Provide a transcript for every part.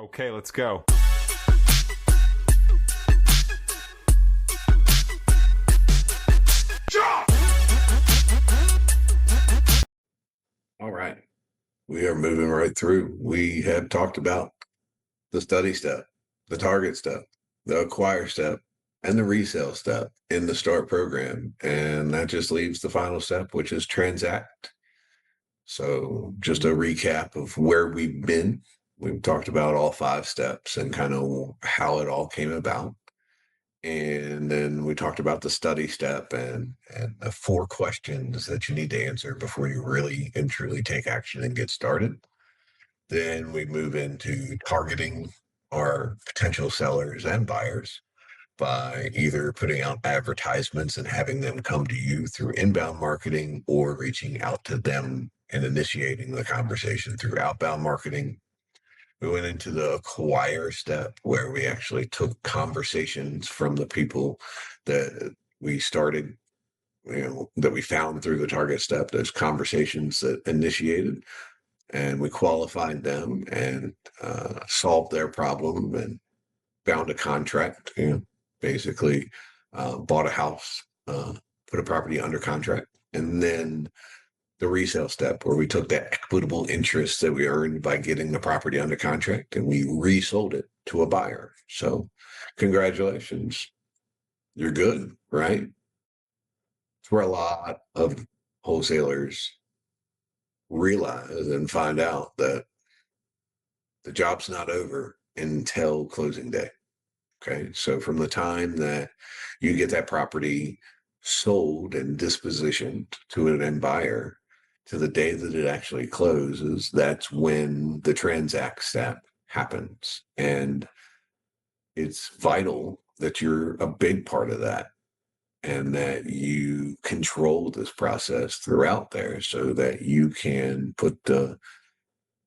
Okay, let's go. All right. We are moving right through. We have talked about the study step, the target step, the acquire step, and the resale step in the START program. And that just leaves the final step, which is transact. So, just a recap of where we've been. We've talked about all 5 steps and kind of how it all came about. And then we talked about the study step and the 4 questions that you need to answer before you really and truly take action and get started. Then we move into targeting our potential sellers and buyers by either putting out advertisements and having them come to you through inbound marketing or reaching out to them and initiating the conversation through outbound marketing. We went into the acquire step where we actually took conversations from the people that we started, that we found through the target step, those conversations that initiated, and we qualified them and solved their problem and found a contract, basically bought a house, put a property under contract. And then the resale step where we took that equitable interest that we earned by getting the property under contract and we resold it to a buyer. So congratulations. You're good, right? It's where a lot of wholesalers realize and find out that the job's not over until closing day. Okay. So from the time that you get that property sold and dispositioned to an end buyer to the day that it actually closes, that's when the transact step happens. And it's vital that you're a big part of that and that you control this process throughout there so that you can put the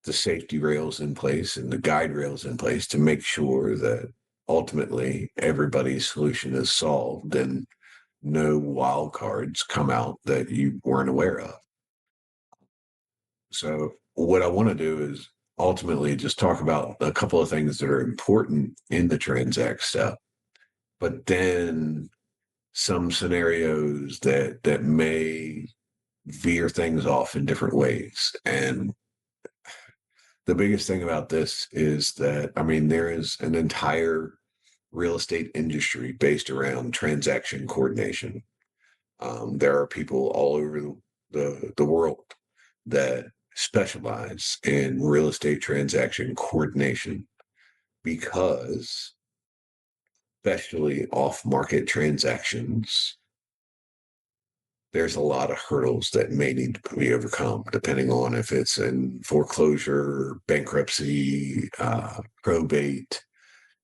safety rails in place and the guide rails in place to make sure that ultimately everybody's solution is solved and no wild cards come out that you weren't aware of. So what I want to do is ultimately just talk about a couple of things that are important in the transact step, but then some scenarios that may veer things off in different ways. And the biggest thing about this is that, I mean, there is an entire real estate industry based around transaction coordination. There are people all over the world that specialize in real estate transaction coordination because, especially off market transactions, there's a lot of hurdles that may need to be overcome, depending on if it's in foreclosure, bankruptcy, probate,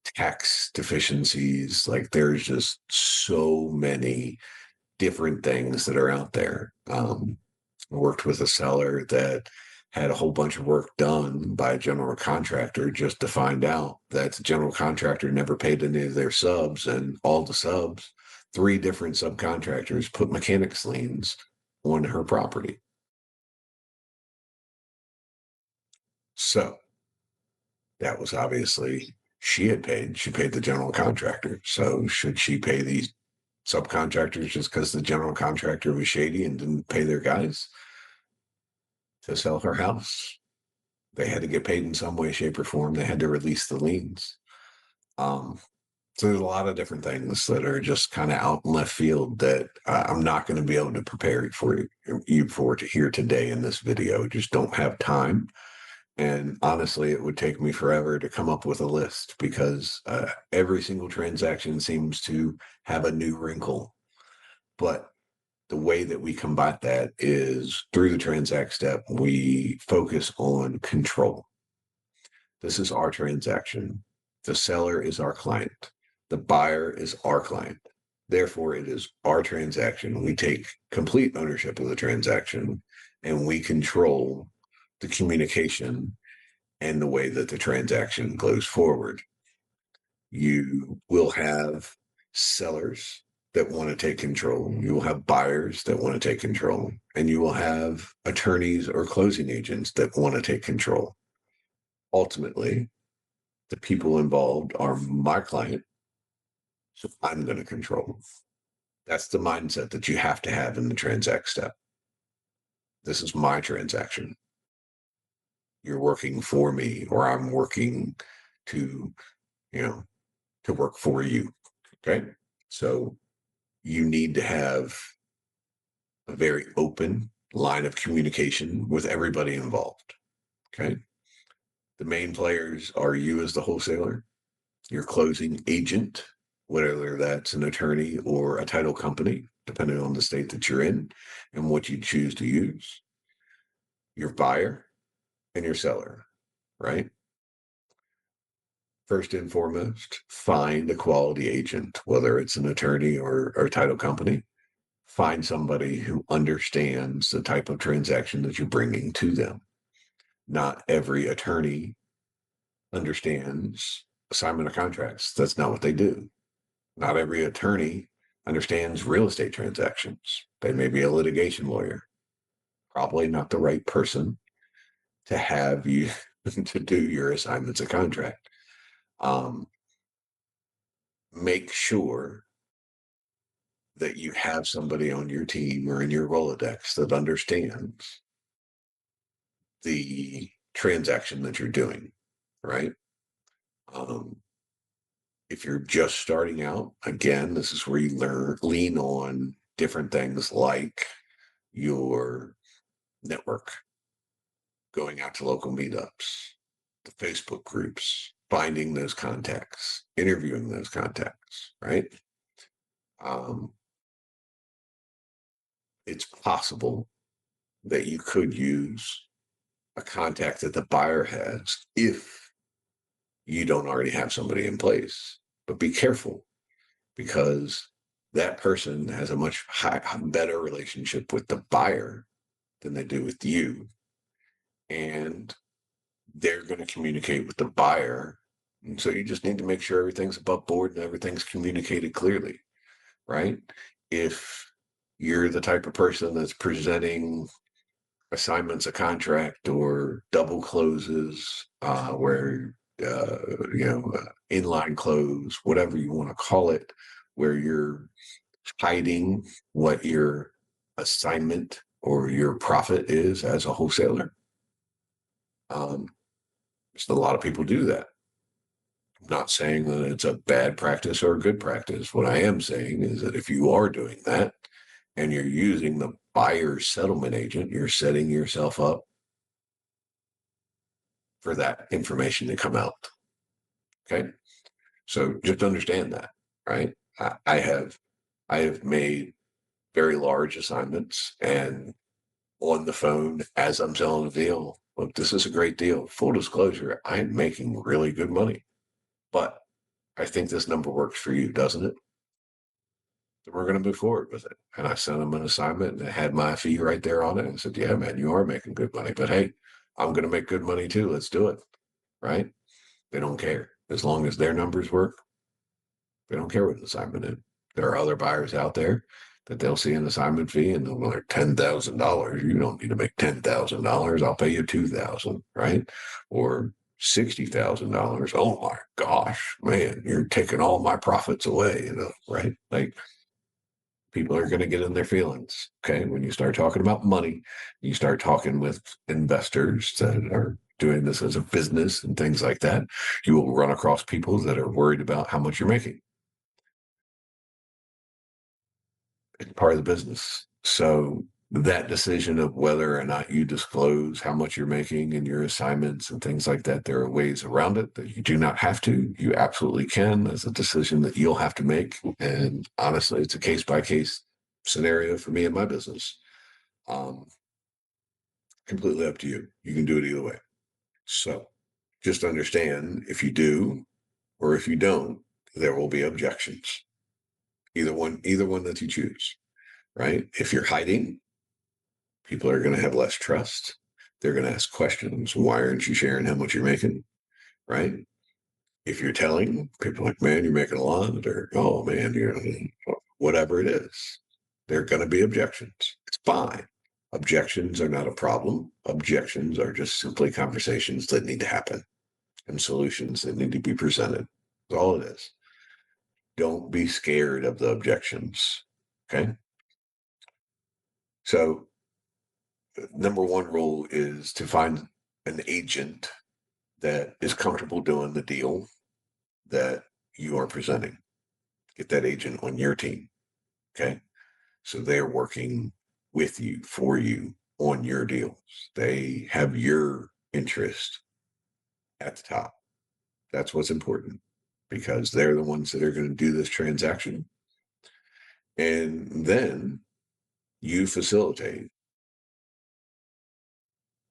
tax deficiencies. Like there's just so many different things that are out there. I worked with a seller that had a whole bunch of work done by a general contractor just to find out that the general contractor never paid any of their subs, and all the subs, 3 different subcontractors put mechanics liens on her property. So that was obviously she paid the general contractor. So should she pay these subcontractors just because the general contractor was shady and didn't pay their guys to sell her house? They had to get paid in some way, shape, or form. They had to release the liens. Um, so there's a lot of different things that are just kind of out in left field that I'm not going to be able to prepare you for to hear today in this video. Just don't have time. And honestly, it would take me forever to come up with a list because every single transaction seems to have a new wrinkle. But the way that we combat that is through the transact step, we focus on control. This is our transaction. The seller is our client. The buyer is our client. Therefore, it is our transaction. We take complete ownership of the transaction and we control the communication and the way that the transaction goes forward. You will have sellers that want to take control. You will have buyers that want to take control, and you will have attorneys or closing agents that want to take control. Ultimately, The people involved are my client, so I'm going to control. That's the mindset that you have to have in the transact step. This is my transaction. You're working for me, or I'm working to, you know, to work for you. Okay. So you need to have a very open line of communication with everybody involved. Okay. The main players are you as the wholesaler, your closing agent, whether that's an attorney or a title company, depending on the state that you're in and what you choose to use, your buyer, and your seller, right? First and foremost, find a quality agent, whether it's an attorney or a title company. Find somebody who understands the type of transaction that you're bringing to them. Not every attorney understands assignment of contracts. That's not what they do. Not every attorney understands real estate transactions. They may be a litigation lawyer. Probably not the right person to have you to do your assignments of contract. Um, make sure that you have somebody on your team or in your Rolodex that understands the transaction that you're doing, right? Um, if you're just starting out, again, this is where you lean on different things like your network, going out to local meetups, the Facebook groups, finding those contacts, interviewing those contacts, right? Um, it's possible that you could use a contact that the buyer has if you don't already have somebody in place. But be careful, because that person has a much better relationship with the buyer than they do with you. And they're going to communicate with the buyer. And so you just need to make sure everything's above board and everything's communicated clearly, right? If you're the type of person that's presenting assignments of contract or double closes, where inline close, whatever you want to call it, where you're hiding what your assignment or your profit is as a wholesaler. Just a lot of people do that. I'm not saying that it's a bad practice or a good practice. What I am saying is that if you are doing that and you're using the buyer's settlement agent, you're setting yourself up for that information to come out. Okay. So just understand that, right? I have made very large assignments, and on the phone as I'm selling the deal, look, this is a great deal. Full disclosure, I'm making really good money, but I think this number works for you, doesn't it? So we're going to move forward with it. And I sent them an assignment and it had my fee right there on it. And said, yeah, man, you are making good money, but hey, I'm going to make good money too. Let's do it. Right? They don't care. As long as their numbers work, they don't care what the assignment is. There are other buyers out there that they'll see an assignment fee and they'll be like $10,000. You don't need to make $10,000. I'll pay you $2,000, right? Or $60,000. Oh my gosh, man, you're taking all my profits away, right? Like, people are going to get in their feelings. Okay. When you start talking about money, you start talking with investors that are doing this as a business and things like that, you will run across people that are worried about how much you're making. It's part of the business. So that decision of whether or not you disclose how much you're making in your assignments and things like that, there are ways around it that you do not have to. You absolutely can. That's a decision that you'll have to make. And honestly, it's a case by case scenario for me and my business. Um, completely up to you. You can do it either way. So just understand, if you do or if you don't, there will be objections. Either one that you choose, right? If you're hiding, people are going to have less trust. They're going to ask questions. Why aren't you sharing how much you're making? Right? If you're telling, people are like, man, you're making a lot, or oh man, you're whatever it is. There are going to be objections. It's fine. Objections are not a problem. Objections are just simply conversations that need to happen. and solutions that need to be presented. That's all it is. Don't be scared of the objections. Okay. So, number one rule is to find an agent that is comfortable doing the deal that you are presenting. Get that agent on your team. Okay. So they're working with you, for you on your deals. They have your interest at the top. That's what's important because they're the ones that are going to do this transaction. And then you facilitate.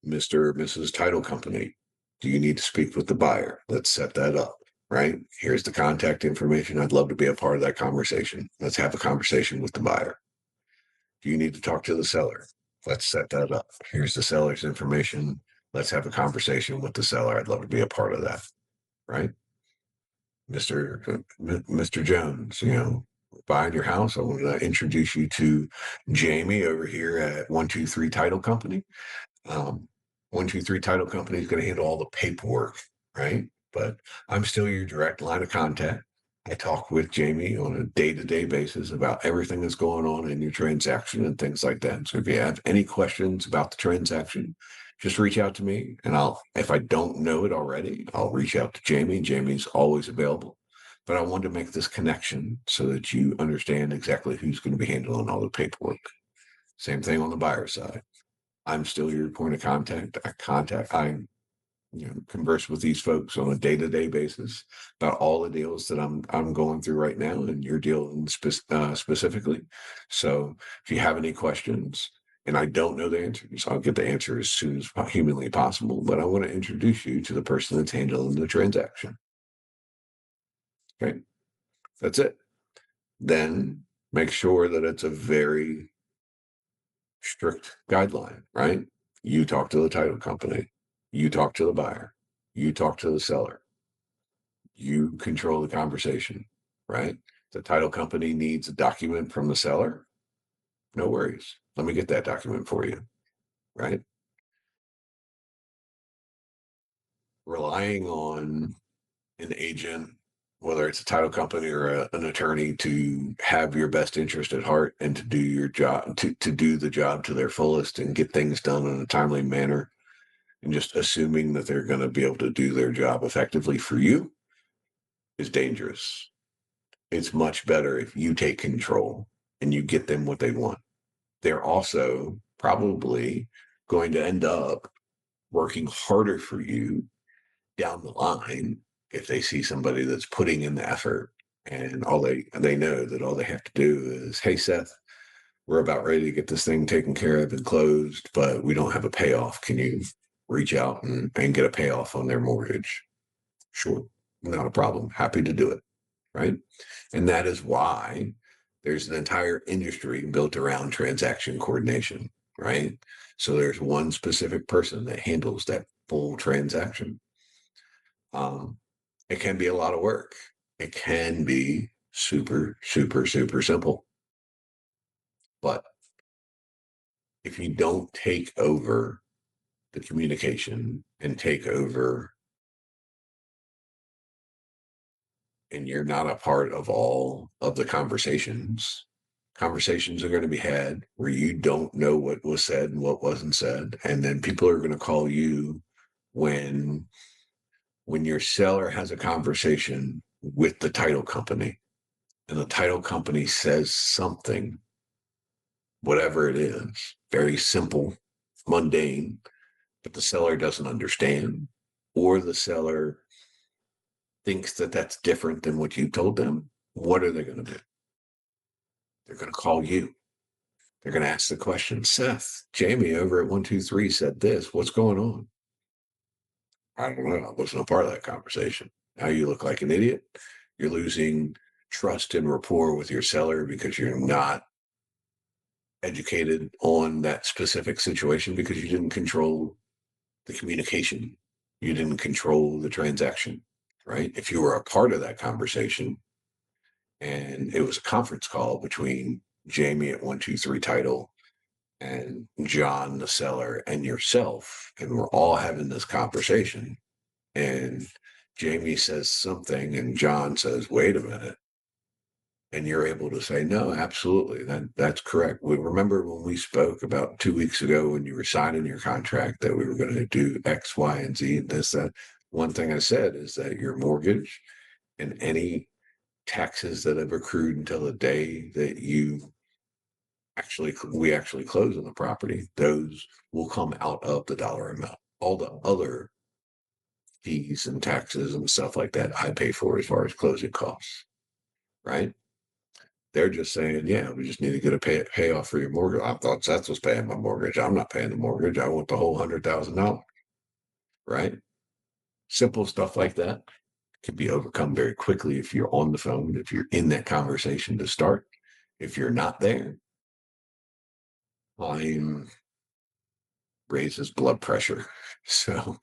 Mr. or Mrs. Title Company, do you need to speak with the buyer? Let's set that up, right? Here's the contact information. I'd love to be a part of that conversation. Let's have a conversation with the buyer. Do you need to talk to the seller? Let's set that up. Here's the seller's information. Let's have a conversation with the seller. I'd love to be a part of that, right? Mr. Jones, buying your house. I want to introduce you to Jamie over here at 123 Title Company. 123 Title Company is going to handle all the paperwork, right? But I'm still your direct line of contact. I talk with Jamie on a day-to-day basis about everything that's going on in your transaction and things like that. So if you have any questions about the transaction, just reach out to me and if I don't know it already, I'll reach out to Jamie. Jamie's always available. But I wanted to make this connection so that you understand exactly who's going to be handling all the paperwork. Same thing on the buyer side. I'm still your point of contact. I converse with these folks on a day-to-day basis about all the deals that I'm going through right now, and your deal specifically. So if you have any questions, and I don't know the answers, I'll get the answer as soon as humanly possible. But I want to introduce you to the person that's handling the transaction. Okay, that's it. Then make sure that it's a very strict guideline, right? You talk to the title company, you talk to the buyer, you talk to the seller, you control the conversation, right? The title company needs a document from the seller. No worries. Let me get that document for you, right? Relying on an agent, whether it's a title company or an attorney, to have your best interest at heart and to do your job, to do the job to their fullest and get things done in a timely manner, and just assuming that they're going to be able to do their job effectively for you is dangerous. It's much better if you take control and you get them what they want. They're also probably going to end up working harder for you down the line if they see somebody that's putting in the effort and they know that all they have to do is, hey, Seth, we're about ready to get this thing taken care of and closed, but we don't have a payoff. Can you reach out and get a payoff on their mortgage? Sure. Not a problem. Happy to do it. Right. And that is why there's an entire industry built around transaction coordination. Right. So there's one specific person that handles that full transaction. It can be a lot of work. It can be super, super, super simple. But if you don't take over the communication and take over, and you're not a part of all of the conversations are going to be had where you don't know what was said and what wasn't said. And then people are going to call you when your seller has a conversation with the title company and the title company says something, whatever it is, very simple, mundane, but the seller doesn't understand, or the seller thinks that that's different than what you told them. What are they going to do? They're going to call you. They're going to ask the question, Seth, Jamie over at 123 said this. What's going on? I don't know. I wasn't a part of that conversation. Now you look like an idiot. You're losing trust and rapport with your seller because you're not educated on that specific situation because you didn't control the communication. You didn't control the transaction, right? If you were a part of that conversation and it was a conference call between Jamie at 123 Title and John, the seller, and yourself, and we're all having this conversation, and Jamie says something and John says, wait a minute. And you're able to say, no, absolutely. That's correct. We remember when we spoke about 2 weeks ago when you were signing your contract that we were going to do X, Y, and Z, and this, that. One thing I said is that your mortgage and any taxes that have accrued until the day that we actually close on the property, those will come out of the dollar amount. All the other fees and taxes and stuff like that I pay for as far as closing costs, right? They're just saying, yeah, we just need to get a payoff for your mortgage. I thought Seth was paying my mortgage. I'm not paying the mortgage. I want the whole $100,000, right? Simple stuff like that can be overcome very quickly if you're on the phone, if you're in that conversation to start. If you're not there, time raises blood pressure. So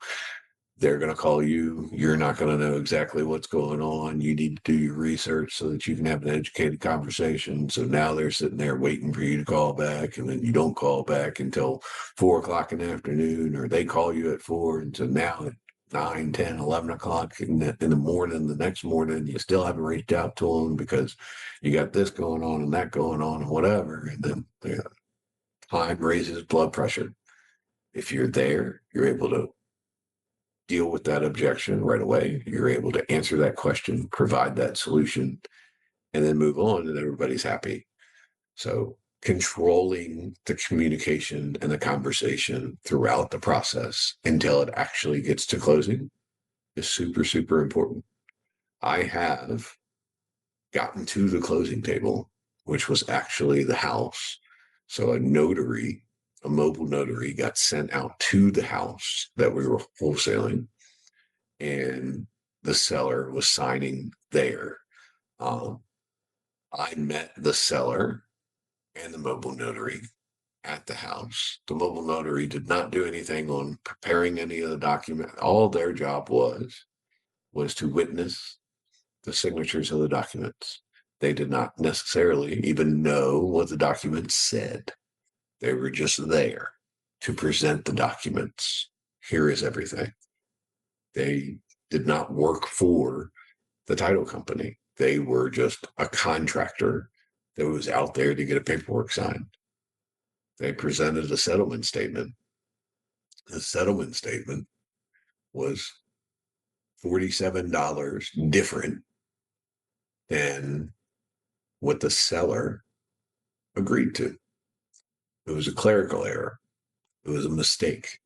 they're going to call you. You're not going to know exactly what's going on. You need to do your research so that you can have an educated conversation. So now they're sitting there waiting for you to call back, and then you don't call back until 4 o'clock in the afternoon, or they call you at 4. And so now at 9, 10, 11 o'clock in the morning, the next morning, you still haven't reached out to them because you got this going on and that going on and whatever. And then time raises blood pressure. If you're there, you're able to deal with that objection right away. You're able to answer that question, provide that solution, and then move on, and everybody's happy. So controlling the communication and the conversation throughout the process until it actually gets to closing is super, super important. I have gotten to the closing table, which was actually the house. So a mobile notary got sent out to the house that we were wholesaling, and the seller was signing there. Um, I met the seller and the mobile notary at the house. The mobile notary did not do anything on preparing any of the document. All their job was to witness the signatures of the documents. They did not necessarily even know what the documents said. They were just there to present the documents. Here is everything. They did not work for the title company. They were just a contractor that was out there to get a paperwork signed. They presented a settlement statement. The settlement statement was $47 different than what the seller agreed to. It was a clerical error. It was a mistake.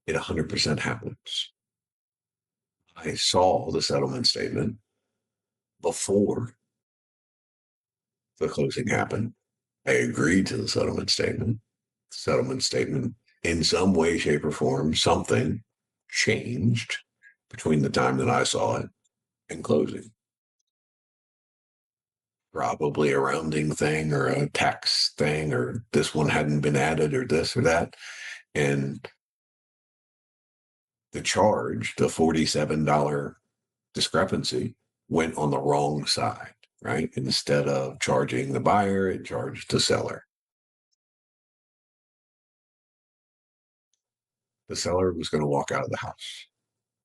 It 100% happens. I saw the settlement statement before the closing happened. I agreed to the settlement statement. Settlement statement, in some way, shape, or form, something changed between the time that I saw it and closing. Probably a rounding thing or a tax thing, or this one hadn't been added, or this or that. And the charge, the $47 discrepancy, went on the wrong side, right? Instead of charging the buyer, it charged the seller. The seller was going to walk out of the house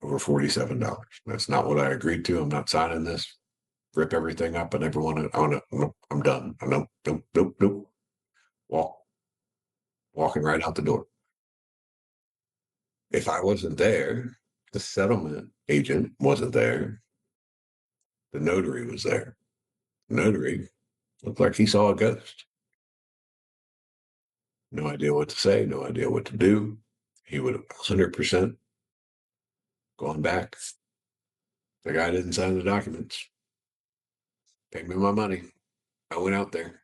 over $47. That's not what I agreed to. I'm not signing this. Rip everything up and everyone. Nope, I'm done. Nope, nope, nope, nope. Walking right out the door. If I wasn't there, the settlement agent wasn't there. The notary was there. The notary looked like he saw a ghost. No idea what to say, no idea what to do. He would have 100% gone back. The guy didn't sign the documents. Pay me my money. I went out there.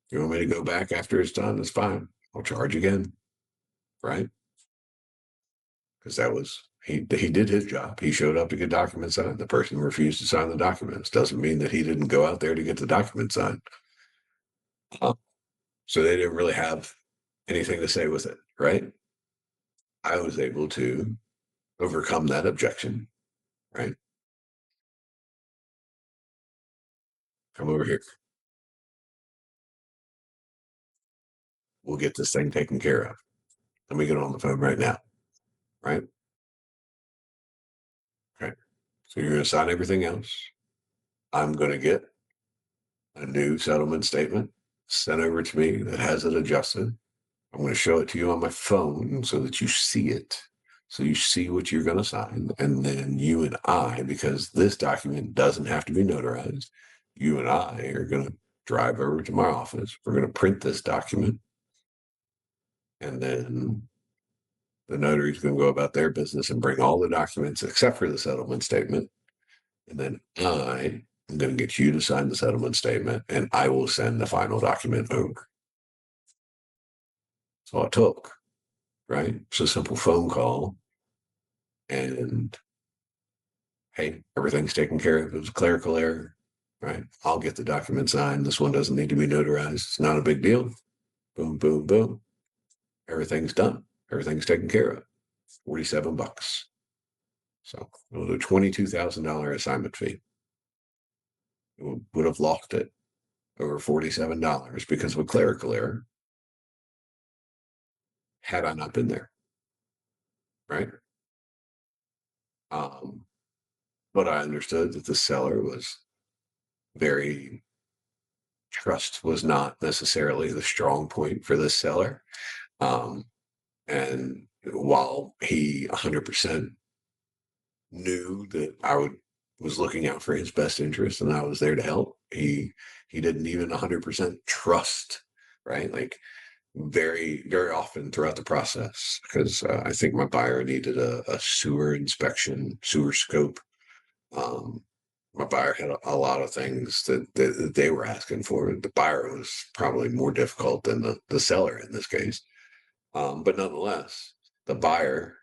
You want me to go back after it's done? That's fine. I'll charge again. Right? Because that was he did his job. He showed up to get documents signed. The person refused to sign the documents. Doesn't mean that he didn't go out there to get the documents signed. So they didn't really have anything to say with it, right? I was able to overcome that objection, right? Come over here. We'll get this thing taken care of. Let me get on the phone right now, right? Okay. So you're going to sign everything else. I'm going to get a new settlement statement sent over to me that has it adjusted. I'm going to show it to you on my phone so that you see it. So you see what you're going to sign. And then you and I, because this document doesn't have to be notarized, you and I are going to drive over to my office. We're going to print this document. And then the notary is going to go about their business and bring all the documents except for the settlement statement. And then I am going to get you to sign the settlement statement and I will send the final document over. That's all it took, right? It's a simple phone call and hey, everything's taken care of. It was a clerical error, right? I'll get the document signed. This one doesn't need to be notarized. It's not a big deal. Boom, boom, boom. Everything's done. Everything's taken care of. $47. So it was a $22,000 assignment fee. It would have lost it over $47 because of a clerical error had I not been there, right? Um, but I understood that the seller was very trust was not necessarily the strong point for this seller. Um, and while he 100% knew that was looking out for his best interest and I was there to help, he didn't even 100% trust, right? Like very, very often throughout the process, because I think my buyer needed a sewer inspection, sewer scope. Um, my buyer had a lot of things that they were asking for. The buyer was probably more difficult than the seller in this case. But nonetheless, the buyer,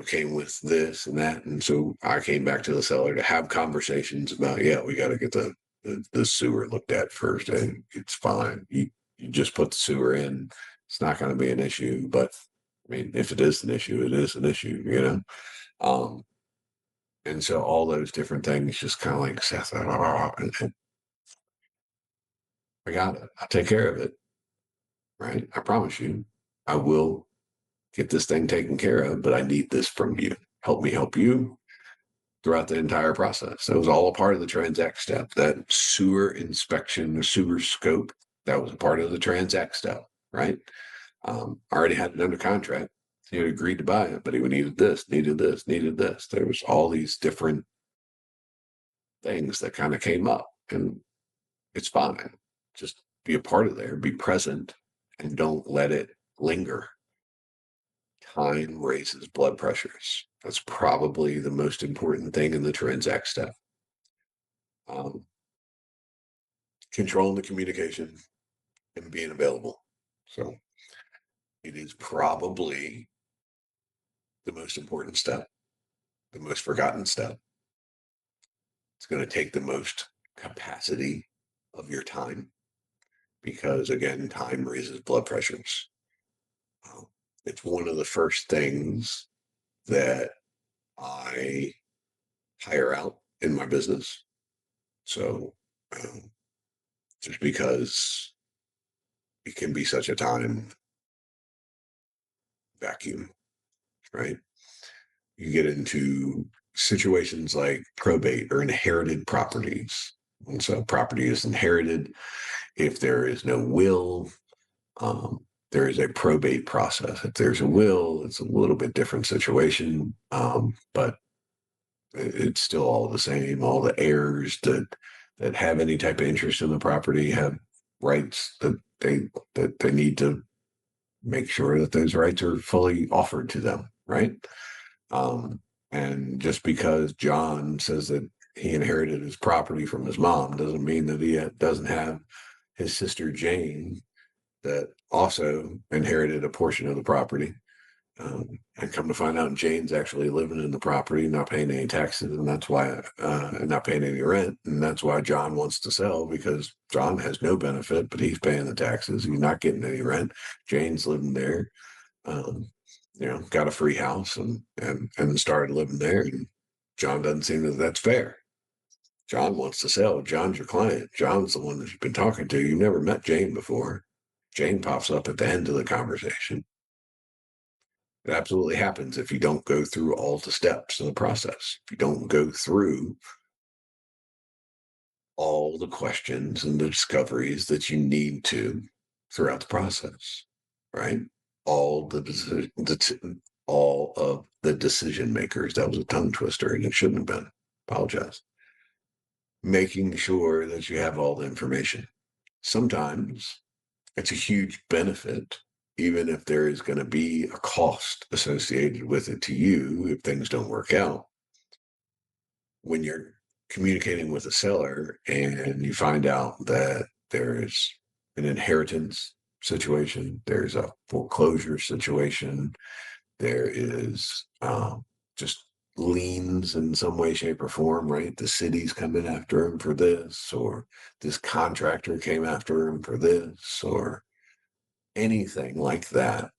came with this and that. And so I came back to the seller to have conversations about, yeah, we got to get the sewer looked at first. And it's fine. You just put the sewer in. It's not going to be an issue. But I mean, if it is an issue, it is an issue, Um, and so all those different things just kind of like Seth, and I got it. I'll take care of it. Right. I promise you, I will get this thing taken care of, but I need this from you. Help me help you throughout the entire process. That was all a part of the Transact step. That sewer inspection, the sewer scope, that was a part of the Transact step, right? I already had it under contract. He had agreed to buy it, but he needed this, needed this, needed this. There was all these different things that kind of came up, and it's fine. Just be a part of there, be present, and don't let it linger. Time raises blood pressures. That's probably the most important thing in the Transact step. Um, Controlling the communication and being available. So it is probably the most important step, the most forgotten step. It's going to take the most capacity of your time because, again, time raises blood pressures. Um, it's one of the first things that I hire out in my business. So um, just because it can be such a time vacuum, right? You get into situations like probate or inherited properties. And so property is inherited. If there is no will, there is a probate process. If there's a will, it's a little bit different situation, but it's still all the same. All the heirs that have any type of interest in the property have rights that they need to make sure that those rights are fully offered to them, right? Um, and just because John says that he inherited his property from his mom doesn't mean that he doesn't have his sister Jane that also inherited a portion of the property. And come to find out, Jane's actually living in the property, not paying any taxes, and that's why, not paying any rent, and that's why John wants to sell because John has no benefit, but he's paying the taxes. He's not getting any rent. Jane's living there. Um, got a free house and started living there. And John doesn't seem that that's fair. John wants to sell. John's your client. John's the one that you've been talking to. You've never met Jane before. Jane pops up at the end of the conversation. It absolutely happens if you don't go through all the steps of the process. If you don't go through all the questions and the discoveries that you need to throughout the process, right? All all of the decision makers. That was a tongue twister, and it shouldn't have been. Apologize. Making sure that you have all the information. Sometimes it's a huge benefit, even if there is going to be a cost associated with it to you if things don't work out. When you're communicating with a seller and you find out that there's an inheritance situation, there's a foreclosure situation, there is just liens in some way, shape, or form, right? The city's coming after him for this, or this contractor came after him for this, or anything like that.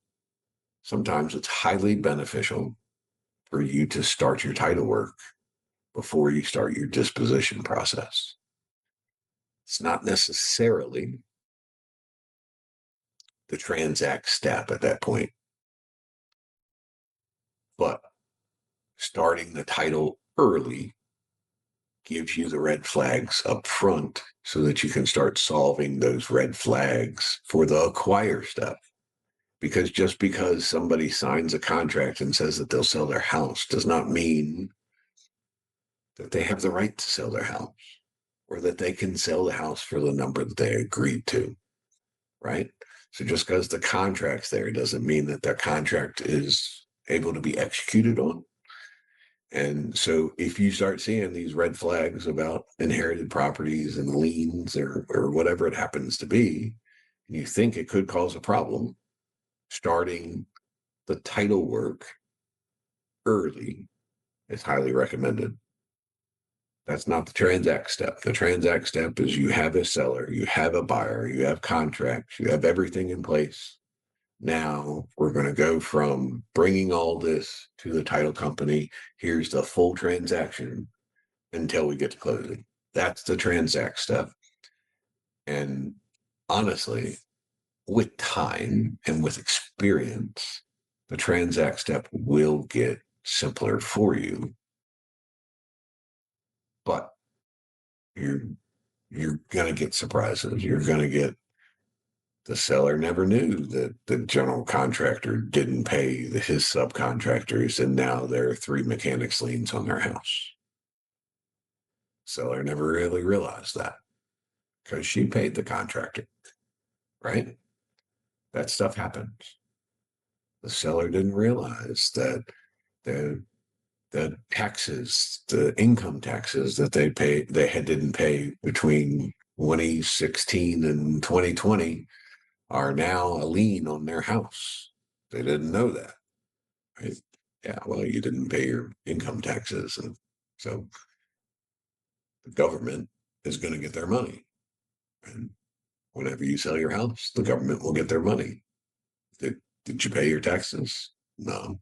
Sometimes it's highly beneficial for you to start your title work before you start your disposition process. It's not necessarily the transact step at that point, but starting the title early gives you the red flags up front so that you can start solving those red flags for the acquire step. Because just because somebody signs a contract and says that they'll sell their house does not mean that they have the right to sell their house or that they can sell the house for the number that they agreed to, right? So just because the contract's there doesn't mean that their contract is able to be executed on. And so if you start seeing these red flags about inherited properties and liens or whatever it happens to be, and you think it could cause a problem, starting the title work early is highly recommended. That's not the transact step. The transact step is you have a seller, you have a buyer, you have contracts, you have everything in place. Now we're going to go from bringing all this to the title company. Here's the full transaction until we get to closing. That's the transact step. And honestly, with time and with experience, the transact step will get simpler for you. But you're you're gonna get surprises. You're gonna get the seller never knew that the general contractor didn't pay his subcontractors, and now there are 3 mechanics liens on their house. Seller never really realized that because she paid the contractor, right? That stuff happens. The seller didn't realize that the the taxes, the income taxes that didn't pay between 2016 and 2020 are now a lien on their house. They didn't know that, right? Yeah, well, you didn't pay your income taxes, and so the government is going to get their money. And whenever you sell your house, the government will get their money. Did you pay your taxes? No,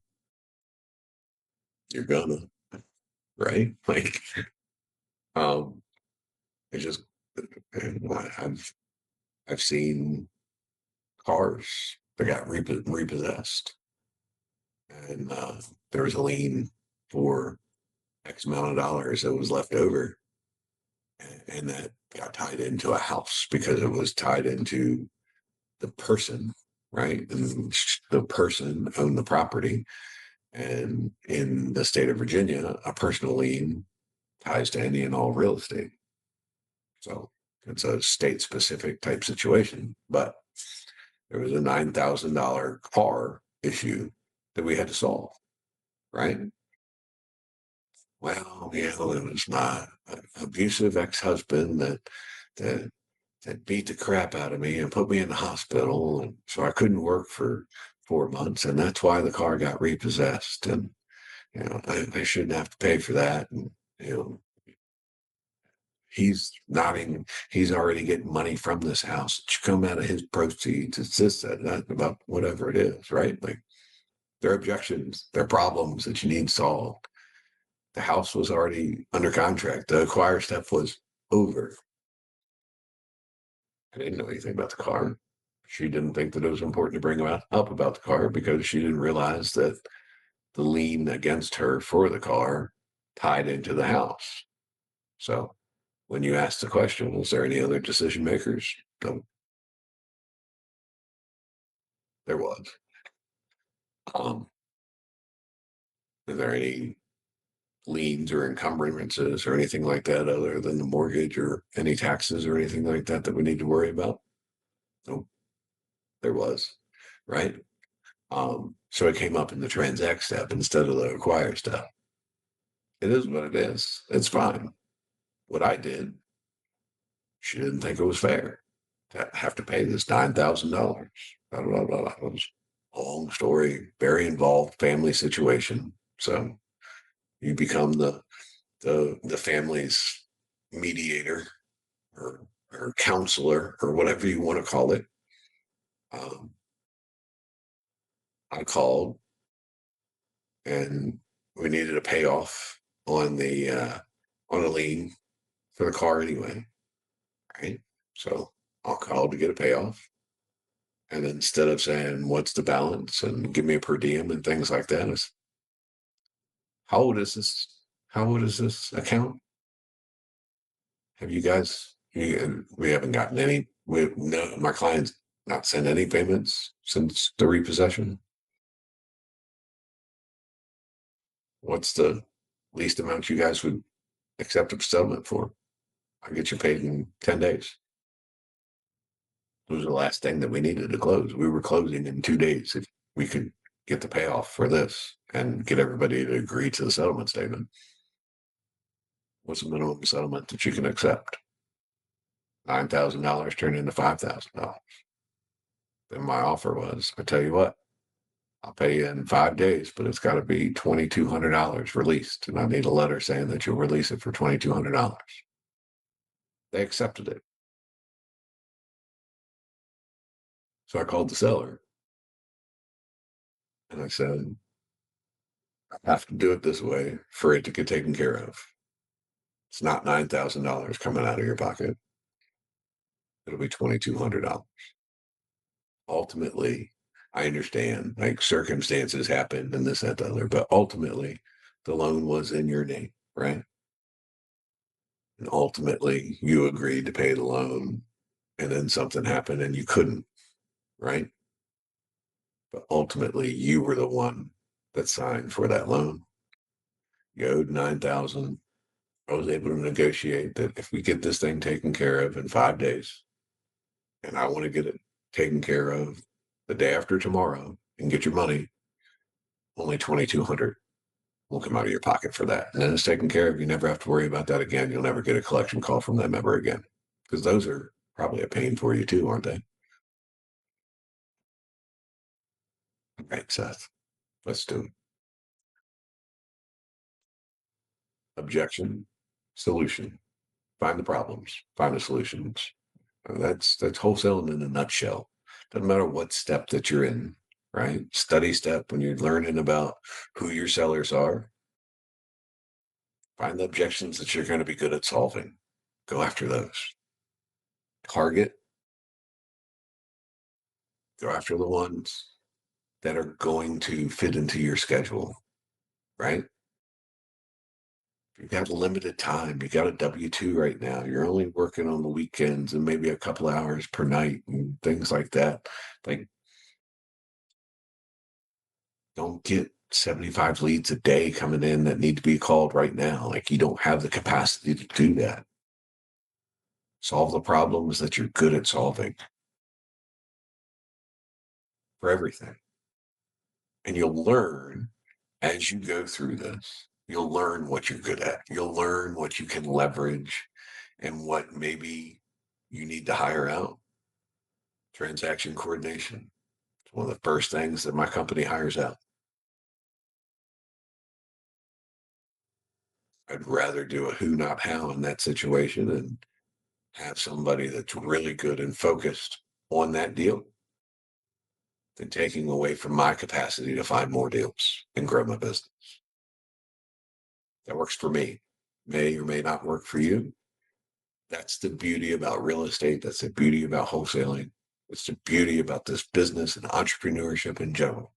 you're gonna, right? Like, um, it's just I've seen cars that got repossessed, and there was a lien for X amount of dollars that was left over, and that got tied into a house because it was tied into the person, right? And the person owned the property. And in the state of Virginia, a personal lien ties to any and all real estate. So it's a state specific type situation. But there was a $9,000 car issue that we had to solve, right? Well, it was my abusive ex-husband that that beat the crap out of me and put me in the hospital, and so I couldn't work for 4 months, and that's why the car got repossessed. And I shouldn't have to pay for that. And you know, he's nodding. He's already getting money from this house. It should come out of his proceeds. It's this, that, about whatever it is, right? Like their objections, their problems that you need solved. The house was already under contract. The acquire step was over. I didn't know anything about the car. She didn't think that it was important to bring up about the car because she didn't realize that the lien against her for the car tied into the house. So when you ask the question, is there any other decision makers? No, there was. Um, is there any liens or encumbrances or anything like that other than the mortgage or any taxes or anything like that that we need to worry about? No, there was, right? So it came up in the transact step instead of the acquire step. It is what it is. It's fine. What I did, she didn't think it was fair to have to pay this $9,000. Blah, blah, blah, blah. It was a long story, very involved family situation. So you become the family's mediator or counselor or whatever you want to call it. Um, I called and we needed a payoff on a lien for the car anyway, right? So I'll call to get a payoff. And instead of saying, what's the balance and give me a per diem and things like that, it's, how old is this? How old is this account? Have you guys, we haven't gotten any, no, my client's not sent any payments since the repossession. What's the least amount you guys would accept a settlement for? I'll get you paid in 10 days. It was the last thing that we needed to close. We were closing in 2 days if we could get the payoff for this and get everybody to agree to the settlement statement. What's the minimum settlement that you can accept? $9,000 turned into $5,000. Then my offer was, I tell you what, I'll pay you in 5 days, but it's got to be $2,200 released. And I need a letter saying that you'll release it for $2,200. They accepted it. So I called the seller and I said, I have to do it this way for it to get taken care of. It's not $9,000 coming out of your pocket. It'll be $2,200. Ultimately, I understand like circumstances happen and this, that, the other, but ultimately the loan was in your name, right? And ultimately you agreed to pay the loan and then something happened and you couldn't, right? But ultimately you were the one that signed for that loan. You owed 9,000. I was able to negotiate that if we get this thing taken care of in 5 days, and I want to get it taken care of the day after tomorrow and get your money, only 2,200 will come out of your pocket for that. And then it's taken care of. You never have to worry about that again. You'll never get a collection call from them ever again. Because those are probably a pain for you too, aren't they? Right, Seth. Let's do it. Objection, solution. Find the problems, find the solutions. That's wholesaling in a nutshell. Doesn't matter what step that you're in, right? Study step when you're learning about who your sellers are. Find the objections that you're going to be good at solving. Go after those. Target, go after the ones that are going to fit into your schedule, right? You've got limited time. You got a W-2 right now. You're only working on the weekends and maybe a couple hours per night and things like that. Like, don't get 75 leads a day coming in that need to be called right now. Like, you don't have the capacity to do that. Solve the problems that you're good at solving for everything. And you'll learn as you go through this. You'll learn what you're good at. You'll learn what you can leverage and what maybe you need to hire out. Transaction coordination. It's one of the first things that my company hires out. I'd rather do a who, not how in that situation and have somebody that's really good and focused on that deal than taking away from my capacity to find more deals and grow my business. That works for me. May or may not work for you. That's the beauty about real estate. That's the beauty about wholesaling. It's the beauty about this business and entrepreneurship in general.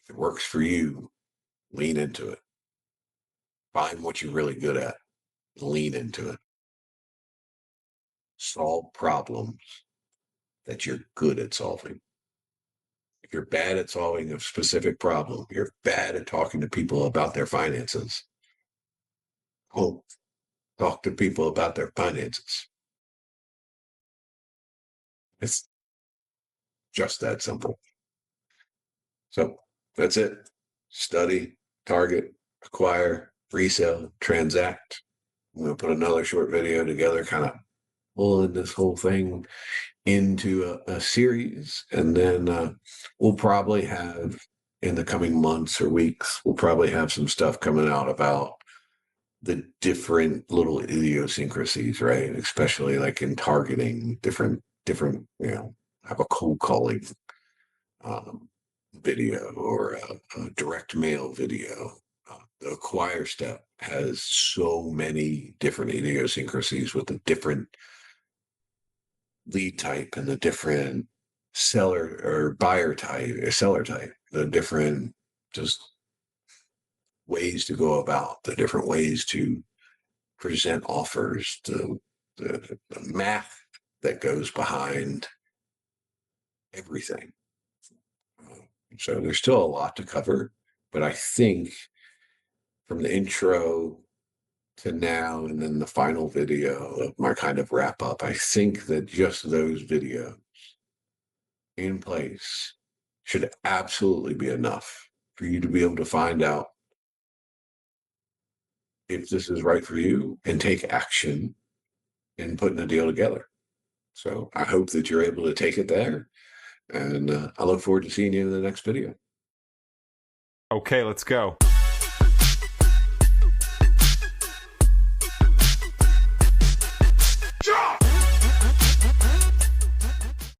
If it works for you, lean into it. Find what you're really good at, lean into it. Solve problems that you're good at solving. If you're bad at solving a specific problem, you're bad at talking to people about their finances. Don't talk to people about their finances. It's just that simple. So that's it. Study, target, acquire, resell, transact. I'm going to put another short video together, kind of pulling this whole thing into a series. And then we'll probably have, in the coming months or weeks, we'll probably have some stuff coming out about the different little idiosyncrasies, right? Especially like in targeting different, have a cold calling um, video or a direct mail video. The acquire step has so many different idiosyncrasies with the different lead type and the different seller or buyer type or seller type, the different just ways to go about, the different ways to present offers, the math that goes behind everything. So there's still a lot to cover, but I think from the intro to now and then the final video of my kind of wrap up, I think that just those videos in place should absolutely be enough for you to be able to find out if this is right for you and take action in putting a deal together. So I hope that you're able to take it there. And I look forward to seeing you in the next video. Okay, let's go.